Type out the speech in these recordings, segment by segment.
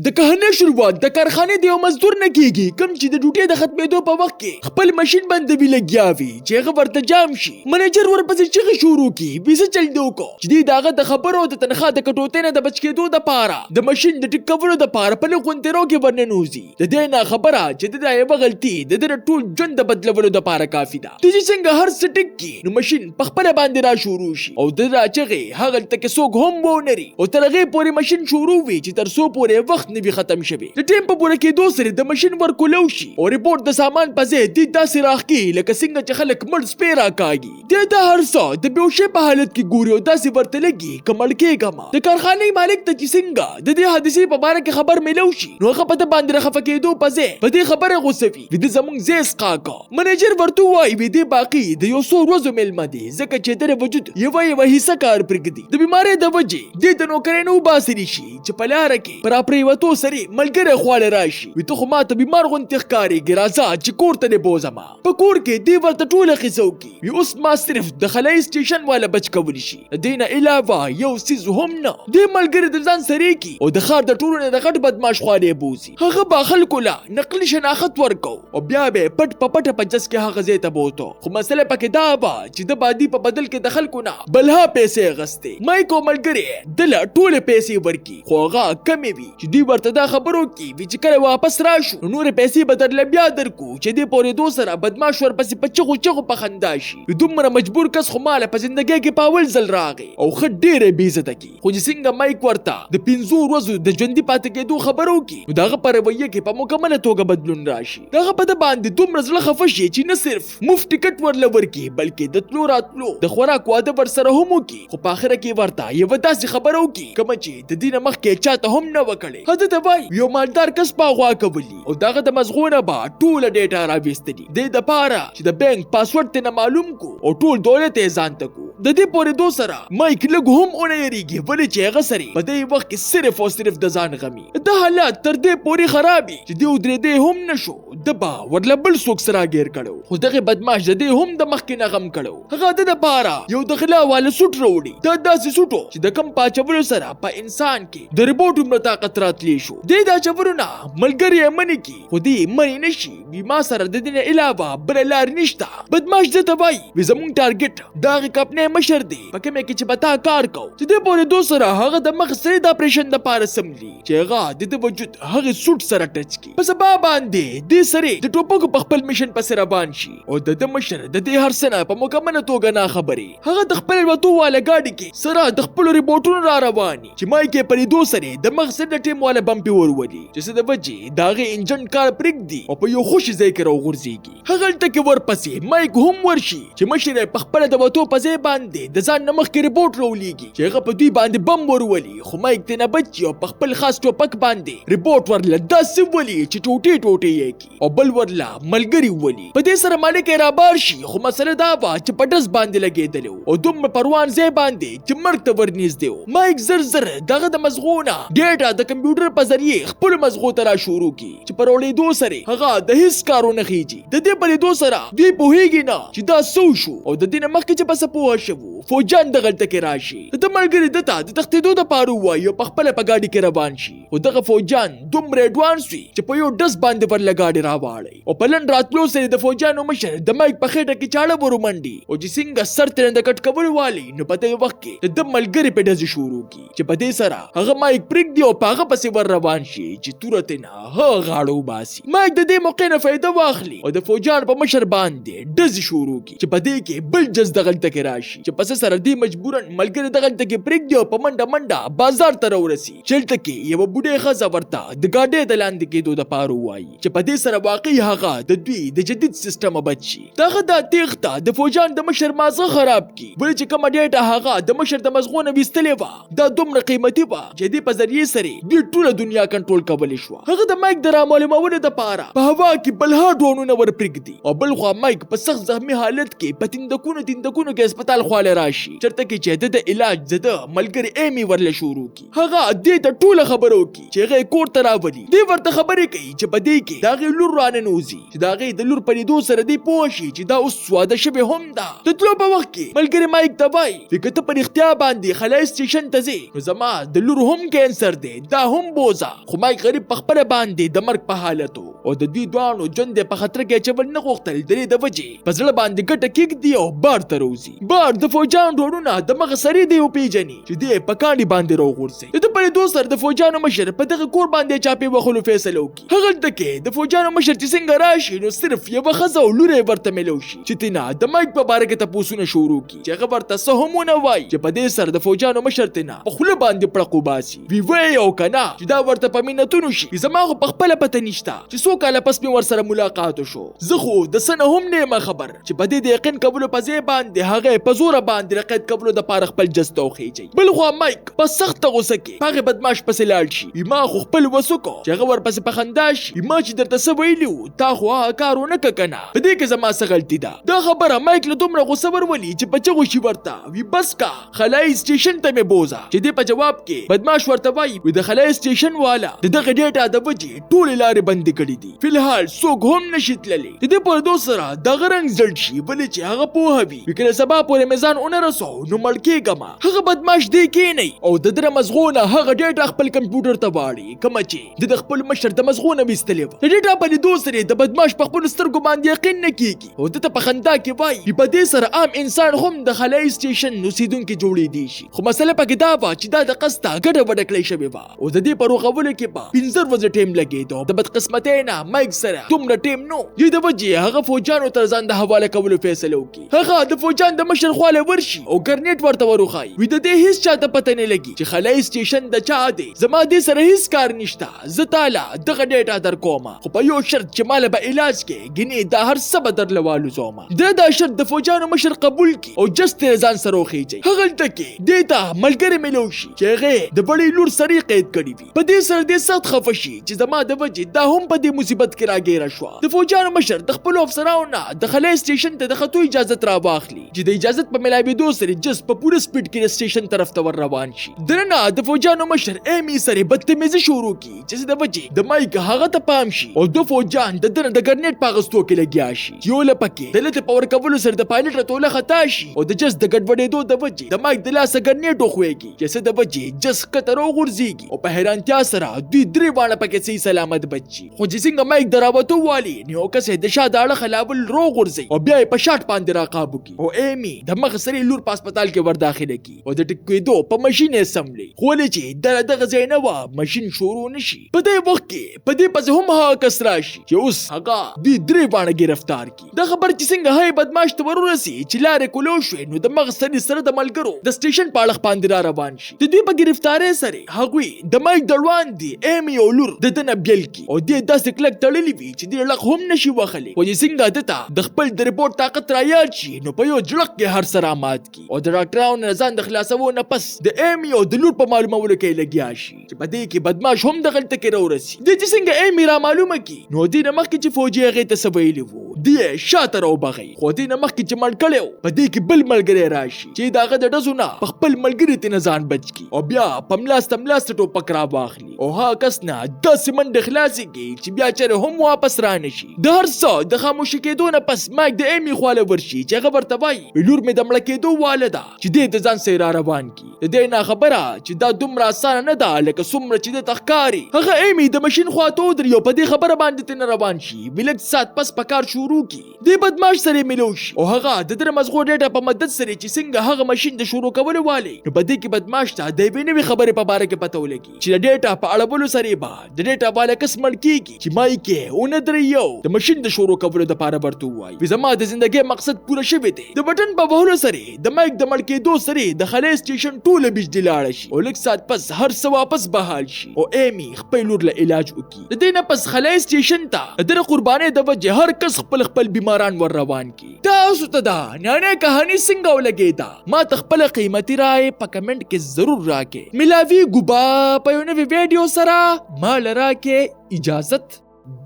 د کهنه شروعات د کارخانه د یو مزدور نه کیږي کوم چې د ډوټې د ختمېدو په وخت کې خپل ماشين باندې وی لګیا وي چې هغه ورته جام شي. منیجر ورپسې چغې شروع کی بیسه چل دی وکړو چې دغه د خبرو د تنخوا د کټوتې نه د بچ کېدو د پاره د ماشين د ټیک کولو د پاره په لغونترو کې ورننوزي. د دې نه خبره چې د یو غلطي د ټول ژوند د بدلولو د پاره کافي ده. د چې څنګه هر سټیک کې نو ماشين په خپل باندې را شروع شي او د راچغې هغه تک څوک هم وونري او ترغه پورې ماشين شروع وي چې تر سو پورې وخت نه وي ختم شوی. د ټیم په پوره کې دوه سره د ماشين ورکولو شي او ریپورت د سامان په ځای د داسې راخي لکه څنګه چې خلک مړ سپیرا کاږي. د هر څه د بهوشي په حالت کې ګوري او داسې ورته لګي کمل کېګما. د کارخانې مالک ته چې څنګه د دې حادثې په اړه کې خبر ملو شي نو هغه په باندې راخفه کېدو په ځای په دې خبره غوسوي د زمونږ زیس قاقا. منیجر ورته وایي وی دې باقي د یو څو ورځو مېلمه دي ځکه چې در وجود یو حصہ کار پرګدي د بیمارۍ د وجې د نوکرانو باسري شي چې په لار کې پر پریوتو سره ملګری خواله راشي وي ته خو ماته بیمار غونډه ښکاری ګرازا چې کور ته نه بوزما په کور کې دی ورته ټوله خسو کی وي اوس ما صرف د خلای سټیشن والا بچ کول شي دینه علاوه یو سیز هم نه د ملګری د ځان سره کی او د خار د ټولو نه د غټ بدمعش خواله بوزي. هغه با خلکو لا نقلی شناخت ورکو او بیا به پټ پټ پنځس کې هغه زیته بوته. خو مسله پکې دا با چې د بادي په بدل کې د خلکو نه بلها پیسې غسته مای کو ملګری دل ټوله پیسې ورکی خو هغه کمی وی چې دی ورته دا خبرو کی وی چې کله واپس راشو نور پیسې بدل بیا درکو چې دی پورې دو سره بدمعش ورپسې پچغو په خندا شي. دومره مجبور کس خو مال په ژوندۍ کې پاول زل راغی او خډ ډېره بیزته کی. خو چې څنګه مایک ورته د 5 ورځو د ژوندۍ پاتې کېدو خبرو کی دغه پر رویه کې په مکمله توګه بدلون راشي. دغه په باندې دومره زړه خفه شي چې نه صرف مفت ټیکټ ورلور کی بلکې د تلو راتلو د خوراک واده ور سره هم کی. خو په اخر کې ورته یو داسې خبرو کی کوم چې د دینه مخ کې چاته هم نه وکړي. هدا ته وای یو مالدار کس په غوا کولی او دغه د مزغونه با ټول ډیټا راويستدي د پاره چې د بانک پاسورډ ته معلوم کو او ټول دولت یې ځان تکو. د دې پورې دو سره مایک لګ هم اونې ریږي ولې چې هغه سره په دې وخت کې صرف او صرف د ځان غمي. د حالات تر دې پورې خرابي چې دی درې دې هم نشو د با ورلبل سوک سره غیر کړو. خو دغه بدمعش د دې هم د مخ کې نغم کړو. هغه د پاره یو د خلا والا سوټ وروړي دا داسې سوټو چې د کم پاچولو سره په انسان کې د ریبوټ عمر طاقت راتلی شو. د دا چورونه ملګری منی کی خو دې منی نشي بیما سره د دې علاوه بل لار نشته. بدمعش د تبای وي زمون ټارګټ دا کپنه مشر دی پکې مې کې چې پتا کار کو چې د پورې دو سره هغه د مخ سره د اپریشن د پاره سملی چې هغه د وجود هغه سوټ سره ټچ کی په سبب باندې د سره د ټوپک په خپل میشن په سره باندې شي او د مشر د دې هر سنه په مکمله توګه نه خبري. هغه د خپل وته والا گاډي کې سره د خپل ریپورټونو را رواني چې مای کې پرې دو سره د مخ سره د ټیم والا بمپي ورولي چې څه د وجې داغه انجن کار پرګ دی او په یو خوش ځای کې راغورځيږي. هغه تک ورپسې مایک هم ورشي چې مشر په خپل د وته په ځای باندې د ځان نمخ کې ریپورت راولېږي چې هغه په دوی باندې بم ورولي. خو مایک ته نه بچي او په خپل خاص ټوپک باندې ریپورت ورله داسې ولي چې ټوټي یې کی او بل ورله ملګری ولي. په دې سره مالک را بار شي خو مسله دا و چې پټس باندې لګېدل او دوم پروان ځای باندې چې مرګ ته ورنيز دی. مایک زر دغه د مزغونه ډیټا د کمپیوټر په ذریعه خپل مزغو ته شروع کی چې پرولې دو سره هغه د هیڅ کارونه خيږي. د دې په دو سره دوی په هیګي نه چې دا سو شو او د دې مخکې چې پس پوه شو فوجان د غلطه کې راشي د ملګری دته د تختیدو د پاره وایو په خپل په گاډي کې روان شي. او دغه فوجان دومره اډوانس وي چې په یو دس باندې پر لګاډي راوړي او په لن راتلو سره د فوجانو مشر د مایک په خېټه کې چاړه ورمنډي او چې څنګه سر تر د کټ کول والی نو په دې وخت کې د ملګری په دځ شروع کی چې په دې سره هغه مایک پرګ دی او پاغه پسې ور روان شي چې تورته نه ها غاړو باسي. مایک د دې موقع نه فائدہ واخلي او د فوجان په مشر باندې دځ شروع کی چې په دې کې بل جز د غلطه کې راشي چې پس سره دی مجبورن ملګری د غلطه کې پرګ دی او په منډه بازار ته ورسي. چلته کې یو بډې خزه ورته د گاډې د لاندې کېدو د پاره وایي چې په دې سره واقعي هغه د دوی د جدید سیستم بچي. دغه د تیغته د فوجان د مشر مازه خراب کی ولې چې کوم ډیټا هغه د مشر د مزغونه وستلې و دا دومره قیمتي و چې د په ذریعہ سره دوی ټول دنیا کنټرول کولای شو. هغه د مایک د معلوماتو د پاره په هوا کې بلها ډرونونه ور پرګدي او بل خو مایک په سخت زخمی حالت کې په تندکونو کې هسپتال خواله راشي چرته کې چې د علاج زده ملګری ایمی ورله شروع کی هغه دې ته ټول خبرو کی چې هغه کور ته راولي دې ورته خبرې کوي چې په دې کې دا غي لور راننوزي چې دا غي د لور په لیدو سره دې پوښي چې دا اوس سواده شوه هم دا د تلو په وخت کې ملګری مایک ته وای فکر ته پر اختیار باندې خلای سټیشن ته ځي نو زما د لور هم کینسر دی دا هم بوزا خو مایک غریب په خپل باندې د مرګ په حالتو او د دې دوانو ژوند په خطر کې چې ونه غوښتل درې د وجې په ځل باندې ګټه کېږ دی او بار ته روزي بار د فوجان ډورونه د مغ سری دی او پیجنې چې دې په کاڼي باندې راغورځي د په دوه سر د فوجانو مشر په دغه کور باندې چاپی وخلو فیصله وکړي هغه دکې د فوجانو مشر چې څنګه راشي نو صرف یو خزه او لوري ورته ملو شي چې تینا د مایک په باره کې تاسو شروع کی چې هغه ورته سهمونه وای چې په دې سر د فوجانو مشر تینا په خله باندې پړقو باسي وی وای او کنا چې دا ورته پمینتونو شي زما په خپل پته نشتا چې څو کاله پس می ور سره ملاقات شو زه خو د سنه هم نه خبر چې په دې یقین قبول په ځای باندې هغه په زور باندې رقید قبول د پاره خپل جستو خېږي بل خو مایک په سخت غوسه کې هغه بدمعش پسې لاړ شي ما خو خپل وسوکو چې هغه ور پسې په خنداش ما چې درته څه ویلو تا خو کارونه کنه په دې کې زما څه غلطی ده دا خبره مایک له دومره غوسه ورولي چې په چغو شي ورته وی بس کا خلای سټیشن ته مې بوزا چې دې په جواب کې بدمعش ورته وای وی د خلای سټیشن والا دغه ډیټا د وجې ټول لارې بندي کړې دي فلحال څوک هم نشي تللی د دې په دوه سره دغه رنګ زړ شي ولې چې هغه پوهوي وکړه سبا پورې میزان اون رسو نو مړ کېږم هغه بدمعش دی کې نه او د در مزغونه هغه ډیټا خپل کمپیوټر ته واړي کوم چې د خپل مشر د مزغونه وستلې د ډیټا په لیدو سره د بدمعش په خپل سترګو باندې یقین نه کیږي او د په خندا کې وای په دې سره عام انسان هم د خلای سټیشن اوسیدونکو جوړې دي شي خو مسله پکې دا و چې دا د قسطه ګډه وډه کړې شوی و او د دې په روغولو کې په 15 ورځې ټیم لګېدو د بدقسمتۍ نه مایک سره دومره ټیم نو دې د وجې هغه فوجانو تر ځان د حواله کولو فیصله وکړي هغه د فوجان د مشر خواله ورشي او ګرنیټ ورته وروخای وې د دې هیڅ چاته پته نه لګي چې خلای سټیشن د چا دی زما دې سره هیڅ کار نشته زه تعالی دغه ډیټا در کوم خو په یو شرط چې مال به علاج کې ګنې دا هر څه بدر لوالو زوما دا شرط د فوجانو مشر قبول کی او جست ځان سره وخیږي هغه تکي دیتا ملګری ملوشي چې هغه د بړې لور سری قید کړی وي په دې سره دې سخت خفشي چې زما د وجې دا هم په دې مصیبت کې راګیره شو د فوجانو مشر د خپل افسرانو نه د خلای سټیشن ته د خطو اجازه را واخلي چې د اجازه په ملاوي سره جس په پوره سپیډ کې سټیشن طرف ته ور روان شي درنه د فوجانو مشر ایمی سره بدتمیزي شروع کی چې د وجې د مایک هغه ته پام شي او د فوجان د دنه د ګرنیټ پاغستو کې لګیا شي یو لپکه دلته پاور کول سره د پایلټ راتوله خطا شي او د جس د ګډوډېدو د وجې د مایک د لاس ګرنیټ خوېږي چې د وجې جس کترو غورځيږي او په حیرانتیا سره دوی درې باندې پکې سي سلامت بچي خو چې څنګه مایک دراوته والی نیو کسه د شاده اړه خلاول رو غورځي او بیا په شاټ باندې راقابو کی او ایمی د مخ سره لور په هسپتال کې ور داخله کی او د ټکېدو په ماشين یې سملي خو لې چې دغه زینوا ماشين شروع نشي په دې وخت کې په دې پځ هم ها کس راشي چې اوس هغه دوی درې باندې گرفتار کی د خبر چې څنګه هاي بدمعش ته ورورسي چې لارې کولو شوې نو د مغ سره د ملګرو د سټیشن په اړه باندې را روان شي د دوی په گرفتارۍ سره هغوی د مایک دروان دي ایمی او لور د دنه بیل کی او دې داسې کلک تړلې وي چې دې لغ هم نشي وخلې او چې څنګه دته د خپل د ریپورت طاقت را یاد شي نو په یو جړق کې هر سره مات کی او د ډاکټرانو نه ځان د خلاصو نه پس د ایمی او د لور په معلومولو کې لګیا شي چې په دې کې بدمعش هم د غلطه کې راورسي د چې څنګه ایمی را معلومه کی نو دې نه مخکې چې فوجي هغه ته سویلی وو دې شاته راو بغي خو دې نه مخکې چې مړ کړو په دې کې بل ملګری راشي چې داغه د ډزو نه په خپل ملګری ته ځان بچ کی او بیا پملاس ټوپک را واخلي او ها کس نه د سیمن د خلاصي کې چې بیا چره هم واپس را نشي د هر څه د خاموشي کېدو نه پس مایک د ایمی خواله ورشي چې هغه ورته وایي لور مې د مړ کېدو والده چې دې ځان سره روان کی د دې نه خبره چې دا دومره اسانه نه ده لکه څومره چې د تخکاری هغه ایمی د ماشين خواته ودرېو په دې خبره باندې تن روان شي بلک سات پس پکار شروع کی د بدمعش سره ملوش او هغه د در مزغو ډیټا په مدد سره چې څنګه هغه ماشين د شروع کولو والی نو په دې کې بدمعش ته د وینوي خبره په باره کې پته ولګي چې د ډیټا په اړولو سره به د ډیټا والا کس مړ کیږي چې مایک اون درېو د ماشين د شروع کولو د پاره ورته وای په زما د ژوندۍ مقصد پوره شوی دی د بټن په وهلو سره د مایک د مړ کېدو سره د خلای سټیشن ټوله بجلی لاړ شي او لږ سات پس هر څه واپس بحال شي او ایمی خپل لور له علاج وکي د دې نه پس خلای سټیشن ته د قرباني د وجه هر کس خپل بیماران ور روان کی تاسو ته دا نه کہانی څنګه ولګیدا ما خپل قیمتي رائے په کمنټ کې ضرور راکې ملاوي ګوبا په یو نوې ویډیو سره مال راکې اجازت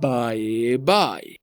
بای بای